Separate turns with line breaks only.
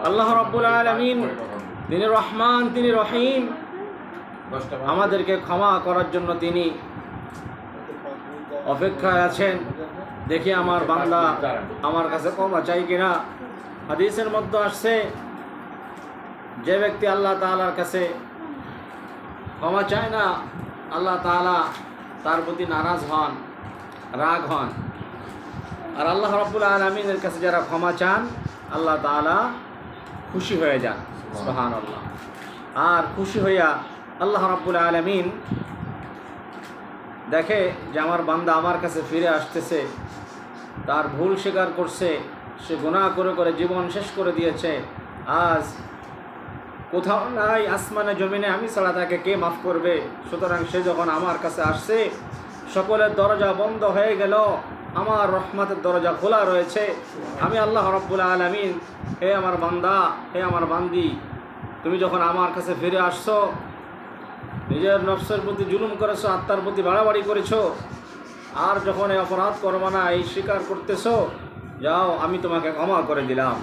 আল্লাহ রাব্বুল আলামিন তিনি রহমান, তিনি রহিম, আমাদেরকে ক্ষমা করার জন্য তিনি অপেক্ষায় আছেন। দেখি আমার বান্দা আমার কাছে ক্ষমা চাই কিনা। হাদিসের মধ্যে আসছে, যে ব্যক্তি আল্লাহ তাআলার কাছে ক্ষমা চায় না, আল্লাহ তাআলা তার প্রতি নারাজ হন, রাগ হন। আর আল্লাহ রাব্বুল আলামিনের কাছে যারা ক্ষমা চান, আল্লাহ তাআলা খুশি হয়ে যান। সুবহানাল্লাহ। আর খুশি হইয়া আল্লাহ রাব্বুল আলামিন দেখে যে আমার বান্দা আমার কাছে ফিরে আসতেছে, তার ভুল স্বীকার করছে, সে গুনাহ করে করে জীবন শেষ করে দিয়েছে। আজ কোথাও নাই আসমানে জমিনে আমি ছাড়া তাকে কে মাফ করবে। সুতরাং সে যখন আমার কাছে আসছে, সকলের দরজা বন্ধ হয়ে গেল, আমার রহমতের দরজা খোলা রয়েছে। আমি আল্লাহ রাব্বুল আলামিন, হে আমার বান্দা, হে আমার বান্দি, তুমি যখন আমার কাছে ফিরে আসছো, নিজের নফসের প্রতি জুলুম করেছো, আত্মার প্রতি বাড়াবাড়ি করেছো, আর যখন এই অপরাধ করবো না এই স্বীকার করতেছো, যাও আমি তোমাকে ক্ষমা করে দিলাম।